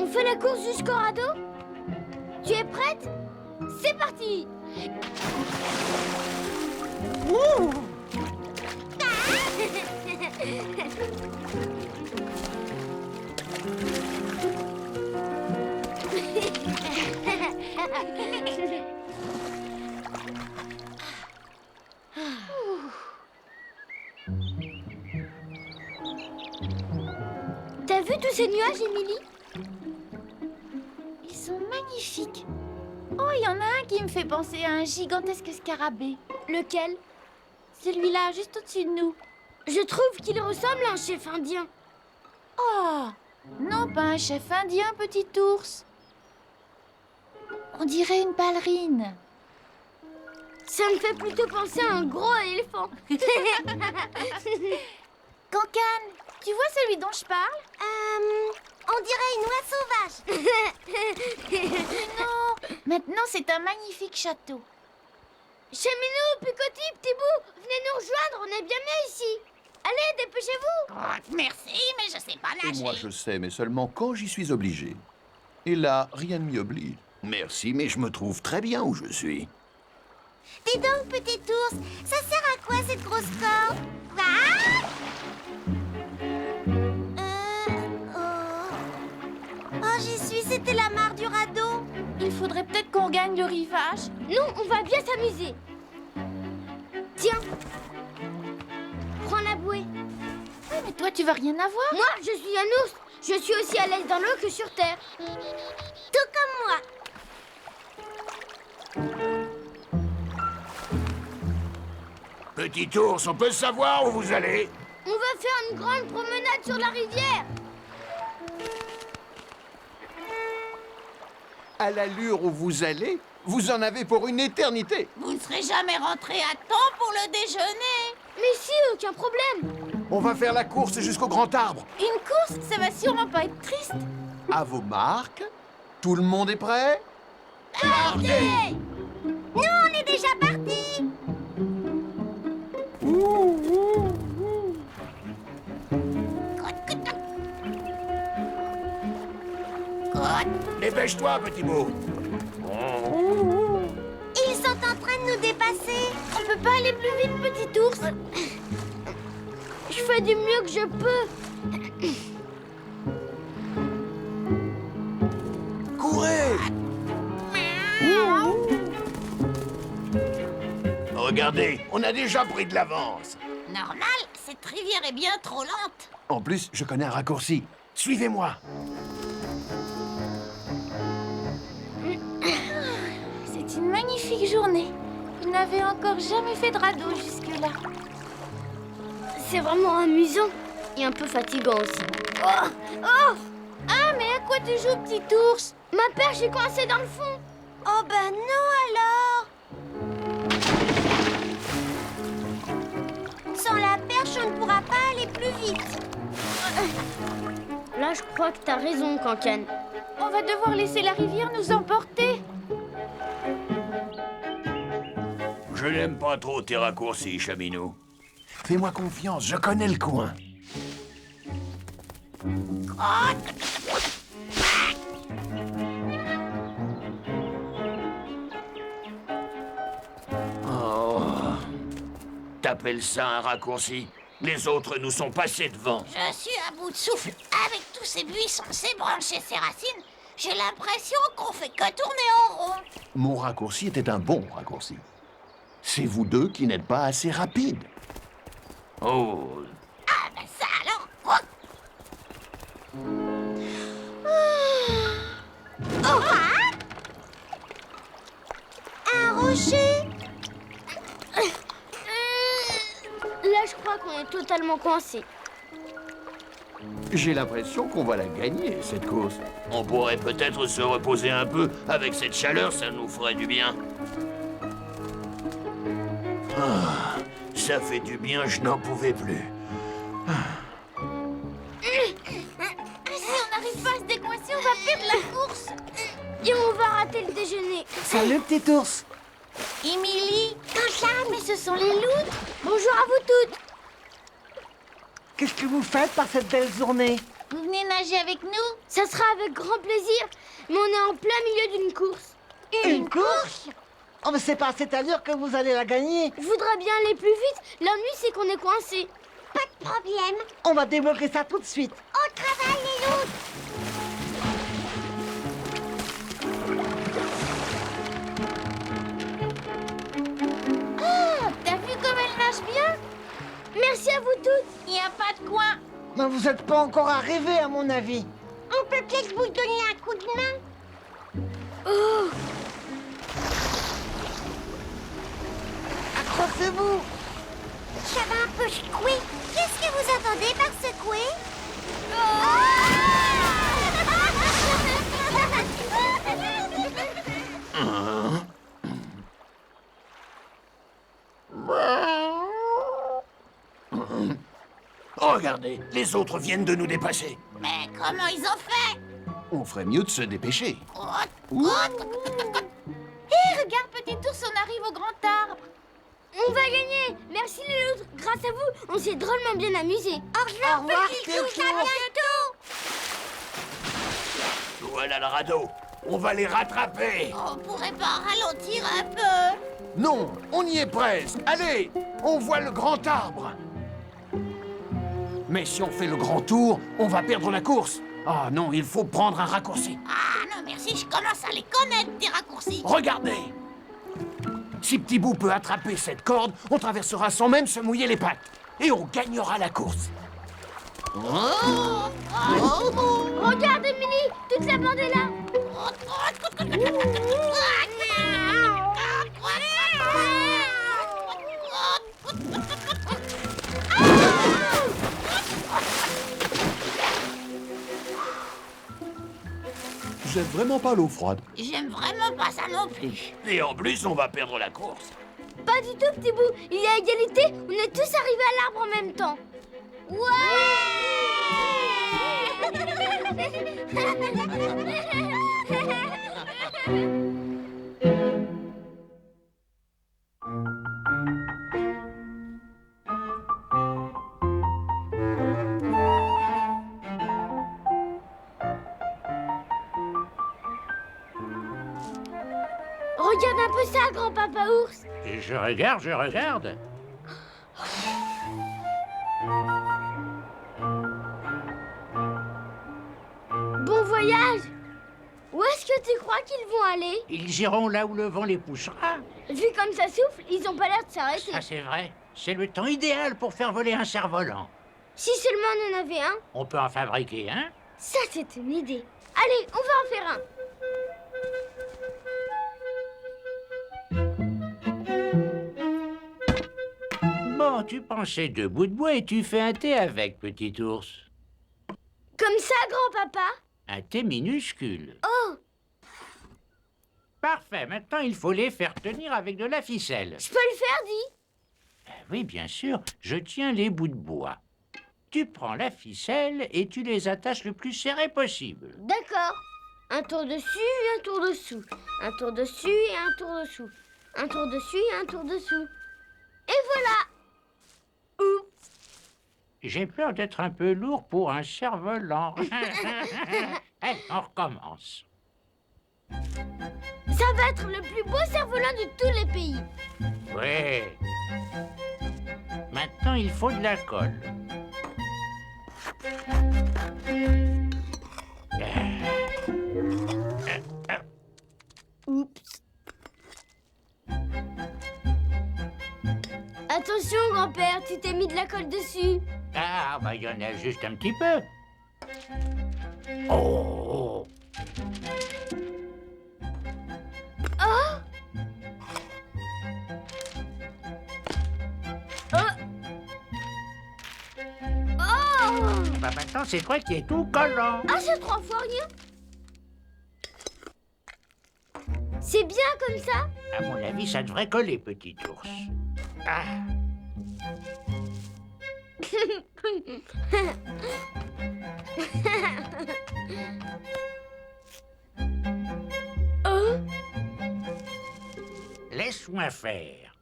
On fait la course jusqu'au radeau? Tu es prête? C'est parti! Ouh! T'as vu tous ces nuages, Émilie? Ils sont magnifiques. Oh, il y en a un qui me fait penser à un gigantesque scarabée. Lequel? Celui-là, juste au-dessus de nous. Je trouve qu'il ressemble à un chef indien. Oh, non, pas un chef indien, petit ours. On dirait une ballerine. Ça me fait plutôt penser à un gros éléphant. Cancan, tu vois celui dont je parle? On dirait une oie sauvage. Non, maintenant c'est un magnifique château. Cheminou, Picotti, Petit Bout, venez nous rejoindre, on est bien mieux ici. Allez, dépêchez-vous. Oh, merci, mais je sais pas Et nager. moi, je sais, mais seulement quand j'y suis obligé. Et là, rien ne m'y oblige. Merci, mais je me trouve très bien où je suis. Dis donc, petit ours, ça sert à quoi cette grosse corde? Oh, j'y suis, c'était la mare du radeau. Il faudrait peut-être qu'on gagne le rivage. Non, on va bien s'amuser. Tiens, prends la bouée. Oui, mais toi, tu vas rien avoir. Moi, je suis un ours. Je suis aussi à l'aise dans l'eau que sur terre. Tout comme moi. Petit ours, on peut savoir où vous allez? On va faire une grande promenade sur la rivière. À l'allure où vous allez, vous en avez pour une éternité. Vous ne serez jamais rentré à temps pour le déjeuner. Mais si, aucun problème. On va faire la course jusqu'au grand arbre. Une course, ça va sûrement pas être triste. À vos marques. Tout le monde est prêt? Partez! Nous, on est déjà partis. Dépêche-toi, petit bout. Ils sont en train de nous dépasser. On peut pas aller plus vite, petit ours. Je fais du mieux que je peux. Courez! Regardez, on a déjà pris de l'avance. Normal, cette rivière est bien trop lente. En plus, je connais un raccourci. Suivez-moi. C'est une magnifique journée. Je n'avais encore jamais fait de radeau jusque-là. C'est vraiment amusant et un peu fatigant aussi. Oh! Oh! Ah, mais à quoi tu joues, petit ours? Ma perche est coincée dans le fond. Oh ben non alors! Sans la perche, on ne pourra pas aller plus vite. Là, je crois que t'as raison, Cancan. On va devoir laisser la rivière nous emporter. Je n'aime pas trop tes raccourcis, Chaminou. Fais-moi confiance, je connais le coin. Oh. T'appelles ça un raccourci? Les autres nous sont passés devant. Je suis à bout de souffle. Avec tous ces buissons, ces branches et ces racines, j'ai l'impression qu'on fait que tourner en rond. Mon raccourci était un bon raccourci. C'est vous deux qui n'êtes pas assez rapides. Oh. Ah ben ça alors, quoi? Un rocher! Là, je crois qu'on est totalement coincé. J'ai l'impression qu'on va la gagner, cette course. On pourrait peut-être se reposer un peu. Avec cette chaleur, ça nous ferait du bien. Ah, ça fait du bien, je n'en pouvais plus. Si on n'arrive pas à se décoincer, on va perdre la course. Et on va rater le déjeuner. Salut, petit ours. Émilie, Mais ce sont les loutres. Bonjour à vous toutes. Qu'est-ce que vous faites par cette belle journée? vous venez nager avec nous? Ça sera avec grand plaisir, mais on est en plein milieu d'une course. Une course? Oh, mais c'est pas à cette allure que vous allez la gagner. Je voudrais bien aller plus vite. L'ennui, c'est qu'on est coincé. Pas de problème. On va débloquer ça tout de suite. Au travail, les loups. T'as vu comme elle nage bien? Merci à vous toutes. Il n'y a pas de coin. Mais vous êtes pas encore arrivés, à mon avis. On peut peut-être vous donner un coup de main. Accrochez-vous. Ça va un peu secouer. Qu'est-ce que vous entendez par secouer? Regardez, les autres viennent de nous dépasser. Mais comment ils ont fait? On ferait mieux de se dépêcher. Hé, regarde, petit ours, on arrive au grand arbre. On va gagner. Merci les loutres. Grâce à vous, on s'est drôlement bien amusé. Au revoir, petit ours, à bientôt. Voilà le radeau. On va les rattraper. On pourrait pas ralentir un peu? Non, on y est presque. Allez, on voit le grand arbre. Mais si on fait le grand tour, on va perdre la course. Ah non, il faut prendre un raccourci. Ah non, merci, je commence à les connaître, des raccourcis. Regardez. Si Petit Bout peut attraper cette corde, on traversera sans même se mouiller les pattes. Et on gagnera la course. Regarde, Émilie, toute la bande est là. J'aime vraiment pas l'eau froide. J'aime vraiment pas ça non plus. Et en plus, on va perdre la course. Pas du tout, Petit Bout. Il y a égalité. On est tous arrivés à l'arbre en même temps. Regarde un peu ça, grand-papa ours. Je regarde. Bon voyage. Où est-ce que tu crois qu'ils vont aller? Ils iront là où le vent les poussera. Vu comme ça souffle, ils ont pas l'air de s'arrêter. Ça, c'est vrai. C'est le temps idéal pour faire voler un cerf-volant. Si seulement on en avait un, On peut en fabriquer un. ça c'est une idée. Allez, on va en faire un. Bon, tu pensais 2 bouts de bois et tu fais un thé avec, petit ours. Comme ça, grand-papa? Un thé minuscule. Oh, Parfait, maintenant il faut les faire tenir avec de la ficelle. je peux le faire, dis? Oui, bien sûr, je tiens les bouts de bois. Tu prends la ficelle et tu les attaches le plus serré possible. D'accord. Un tour dessus et un tour dessous. Un tour dessus et un tour dessous. Un tour dessus et un tour dessous. Et voilà. Oups. J'ai peur d'être un peu lourd pour un cerf-volant. Allez, on recommence. Ça va être le plus beau cerf-volant de tous les pays. Oui. Maintenant, il faut de la colle. Oups. Attention, grand-père, tu t'es mis de la colle dessus. Ah, bah, il y en a juste un petit peu. Oh! Oh. Bah bah maintenant, c'est toi qui es tout collant. Ah, c'est 3 fois rien. C'est bien comme ça. À mon avis, ça devrait coller, petit ours. Ah, Oh, laisse-moi faire.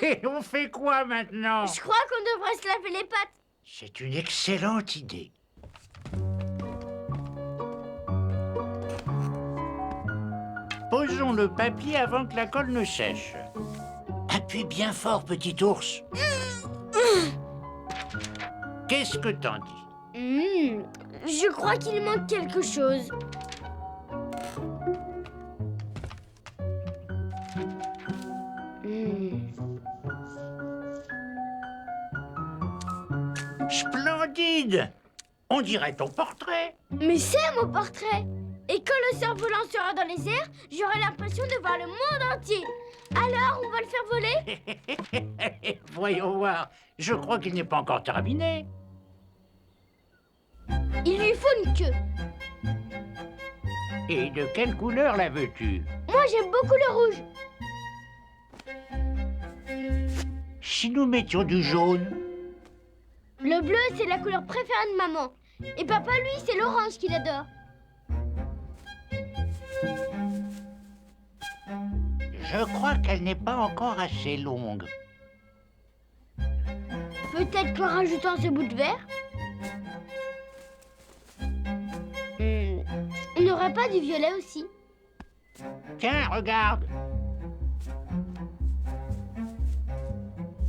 Et on fait quoi maintenant? je crois qu'on devrait se laver les pattes. C'est une excellente idée. Posons le papier avant que la colle ne sèche. Appuie bien fort, petit ours. Qu'est-ce que t'en dis? Je crois qu'il manque quelque chose. Splendide! On dirait ton portrait. Mais c'est mon portrait. Et quand le cerf-volant sera dans les airs, j'aurai l'impression de voir le monde entier. Alors, on va le faire voler? Voyons voir. Je crois qu'il n'est pas encore terminé. Il lui faut une queue. Et de quelle couleur la veux-tu? Moi, j'aime beaucoup le rouge. Si nous mettions du jaune? Le bleu, c'est la couleur préférée de maman. Et papa, lui, c'est l'orange qu'il adore. Je crois qu'elle n'est pas encore assez longue. Peut-être qu'en rajoutant ce bout de verre, on n'aurait pas du violet aussi. Tiens, regarde.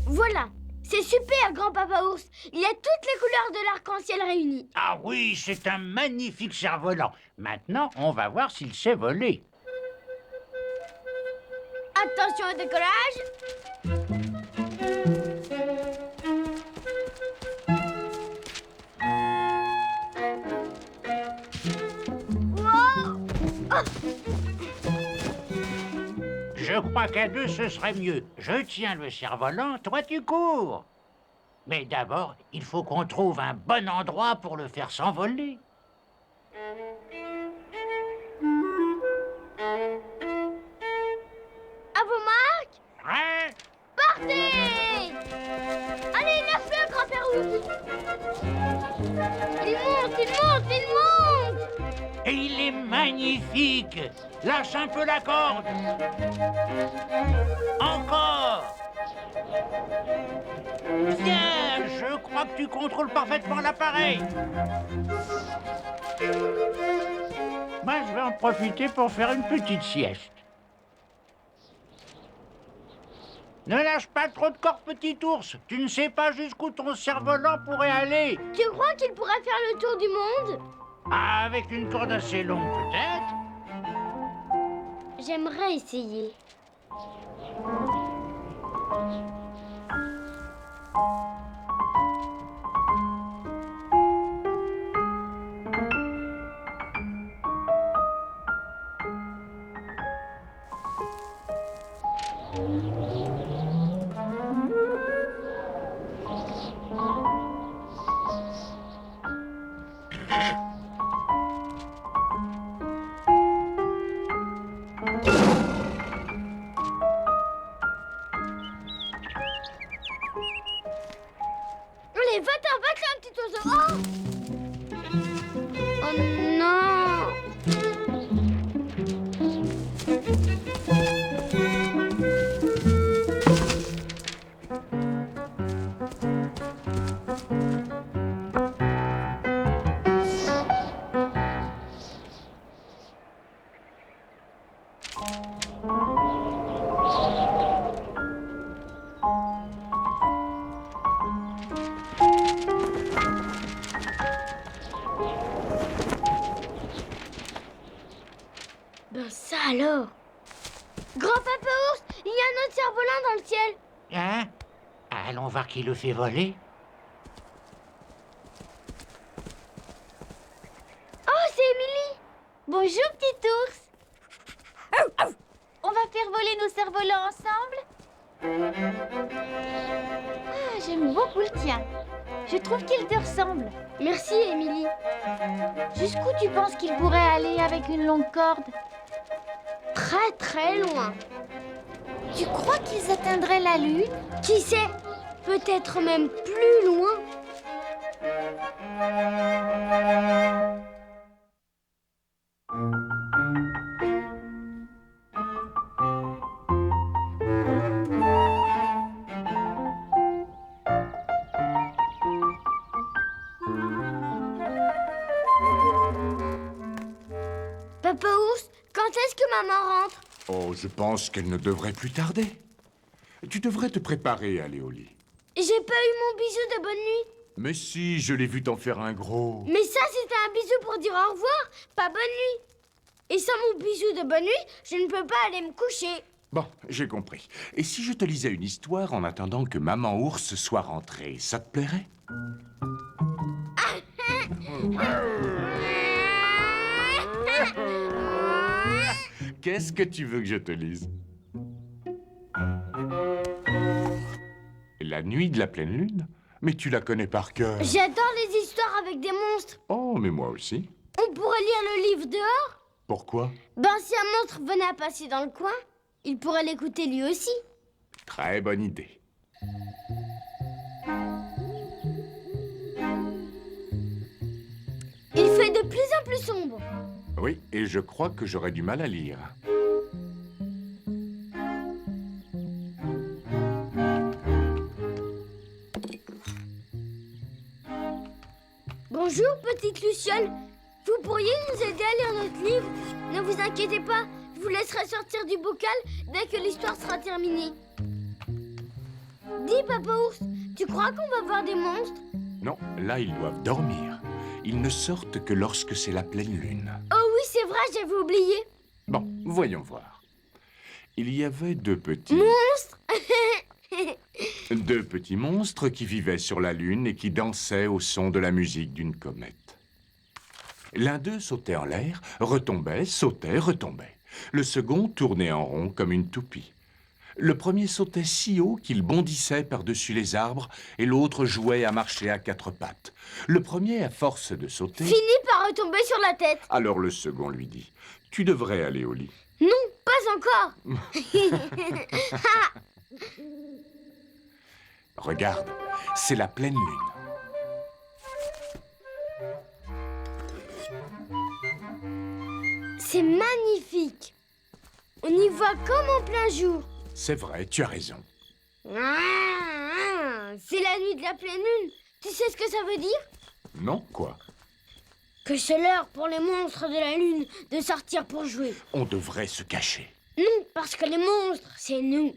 Voilà, c'est super, grand-papa ours. Il y a toutes les couleurs de l'arc-en-ciel réunies. Ah oui, c'est un magnifique cerf-volant. Maintenant, on va voir s'il sait voler. Attention au décollage. Wow! Je crois qu'à deux, ce serait mieux. Je tiens le cerf-volant, toi tu cours. Mais d'abord, il faut qu'on trouve un bon endroit pour le faire s'envoler. À vos marques, Hein? partez! Allez, lâche-le, grand-père ours. Il monte, il monte, il monte. Et il est magnifique. Lâche un peu la corde. Encore. Bien, je crois que tu contrôles parfaitement l'appareil. Moi, je vais en profiter pour faire une petite sieste. Ne lâche pas trop de corde, petit ours. Tu ne sais pas jusqu'où ton cerf-volant pourrait aller. Tu crois qu'il pourrait faire le tour du monde? Ah, avec une corde assez longue, peut-être. J'aimerais essayer. Allez, va-t'en, petit oiseau. Oh! Oh non! Ben ça alors! Grand-papa ours, il y a un autre cerf-volant dans le ciel! Hein? Allons voir qui le fait voler. Oh, c'est Émilie! Bonjour, petit ours! On va faire voler nos cerfs-volants ensemble? Ah, j'aime beaucoup le tien. Je trouve qu'il te ressemble. Merci, Émilie. Jusqu'où tu penses qu'il pourrait aller avec une longue corde? Très très loin. Tu crois qu'ils atteindraient la Lune? Qui sait? Peut-être même plus loin. Papa Ours, quand est-ce que maman rentre? Oh, je pense qu'elle ne devrait plus tarder. Tu devrais te préparer à aller au lit. J'ai pas eu mon bisou de bonne nuit. Mais si, je l'ai vu t'en faire un gros. Mais ça, c'était un bisou pour dire au revoir, pas bonne nuit. Et sans mon bisou de bonne nuit, je ne peux pas aller me coucher. Bon, j'ai compris. Et si je te lisais une histoire en attendant que maman ours soit rentrée, ça te plairait? Qu'est-ce que tu veux que je te lise? La nuit de la pleine lune? Mais tu la connais par cœur. J'adore les histoires avec des monstres. Oh, mais moi aussi. On pourrait lire le livre dehors? Pourquoi? Ben, si un monstre venait à passer dans le coin, il pourrait l'écouter lui aussi. Très bonne idée. Il fait de plus en plus sombre. Oui, et je crois que j'aurais du mal à lire. Bonjour, petite Luciole. Vous pourriez nous aider à lire notre livre? Ne vous inquiétez pas, je vous laisserai sortir du bocal dès que l'histoire sera terminée. Dis, Papa Ours, tu crois qu'on va voir des monstres? Non, là, ils doivent dormir. Ils ne sortent que lorsque c'est la pleine lune. Oh oui, c'est vrai, j'avais oublié. Bon, voyons voir. Il y avait deux petits monstres qui vivaient sur la lune et qui dansaient au son de la musique d'une comète. L'un d'eux sautait en l'air, retombait, sautait, retombait. Le second tournait en rond comme une toupie. Le premier sautait si haut qu'il bondissait par-dessus les arbres et l'autre jouait à marcher à quatre pattes. Le premier, à force de sauter... Finit par retomber sur la tête. Alors le second lui dit, « Tu devrais aller au lit. » Non, pas encore. Regarde, c'est la pleine lune. C'est magnifique. On y voit comme en plein jour. C'est vrai, tu as raison. C'est la nuit de la pleine lune. Tu sais ce que ça veut dire? Non, quoi? Que c'est l'heure pour les monstres de la lune de sortir pour jouer. On devrait se cacher. Non, parce que les monstres, c'est nous.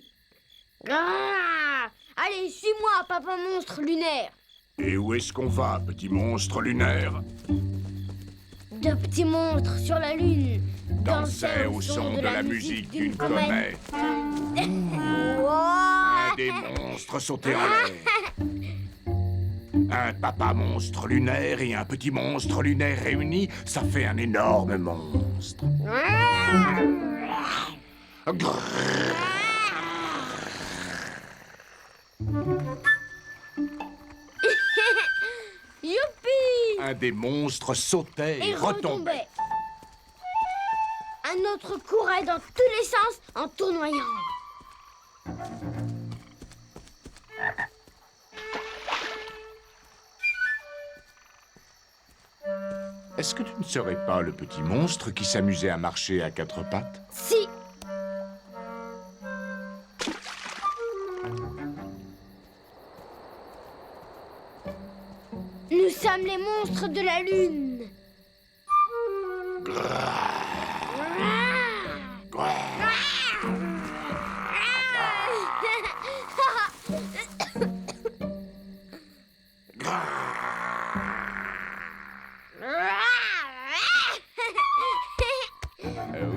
Allez, suis-moi, papa monstre lunaire. Et où est-ce qu'on va, petit monstre lunaire? De petits monstres sur la lune Dansaient au son de la musique d'une comète. Ouah. Des monstres sautaient en l'air. Un papa monstre lunaire et un petit monstre lunaire réunis, ça fait un énorme monstre. Youpi! Un des monstres sautait et retombait. Un autre courait dans tous les sens en tournoyant. Est-ce que tu ne serais pas le petit monstre qui s'amusait à marcher à quatre pattes? Si. Nous sommes les monstres de la lune.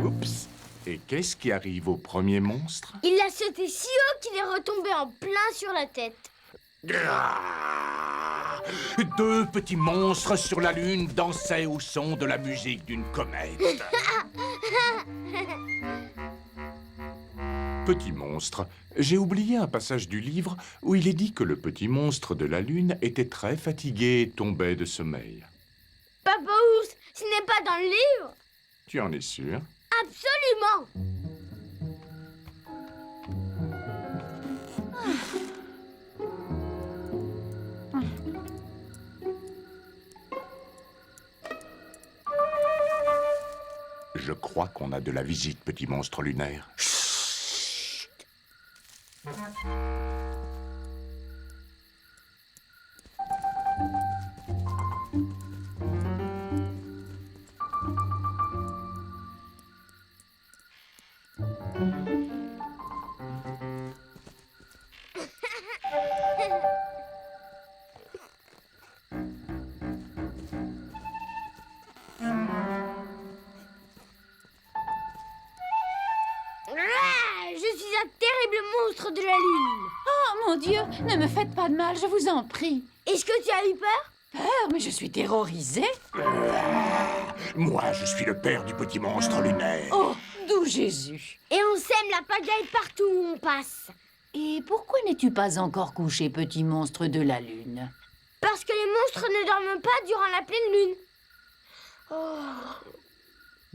Oups! Et qu'est-ce qui arrive au premier monstre? Il a sauté si haut qu'il est retombé en plein sur la tête. Deux petits monstres sur la lune dansaient au son de la musique d'une comète. Petit monstre, j'ai oublié un passage du livre où il est dit que le petit monstre de la lune était très fatigué et tombait de sommeil. Papa Ours, ce n'est pas dans le livre. Tu en es sûr? Absolument. Je crois qu'on a de la visite, petit monstre lunaire. Je suis un terrible monstre de la lune. Oh mon Dieu, ne me faites pas de mal, je vous en prie. Est-ce que tu as eu peur? Peur, mais je suis terrorisée. Moi, je suis le père du petit monstre lunaire. Oh, d'où Jésus. Et on sème la pagaille partout où on passe. Et pourquoi n'es-tu pas encore couché, petit monstre de la lune? Parce que les monstres ne dorment pas durant la pleine lune. Oh.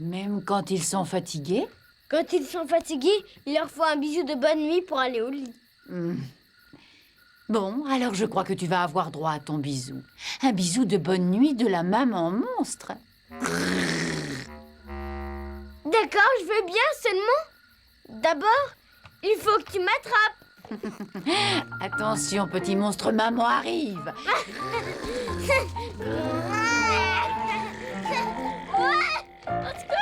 Même quand ils sont fatigués? Quand ils sont fatigués, il leur faut un bisou de bonne nuit pour aller au lit. Bon, alors je crois que tu vas avoir droit à ton bisou. Un bisou de bonne nuit de la maman monstre. D'accord, je veux bien seulement. D'abord, il faut que tu m'attrapes. Attention, petit monstre, maman arrive. Au secours.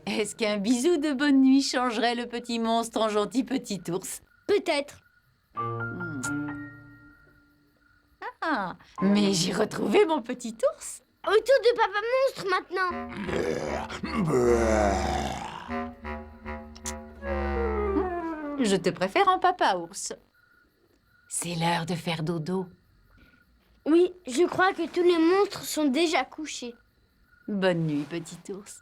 Est-ce qu'un bisou de bonne nuit changerait le petit monstre en gentil petit ours? Peut-être. Ah, mais j'ai retrouvé mon petit ours. Autour de Papa Monstre maintenant. Je te préfère en papa ours. C'est l'heure de faire dodo. Oui, je crois que tous les monstres sont déjà couchés. Bonne nuit, petit ours.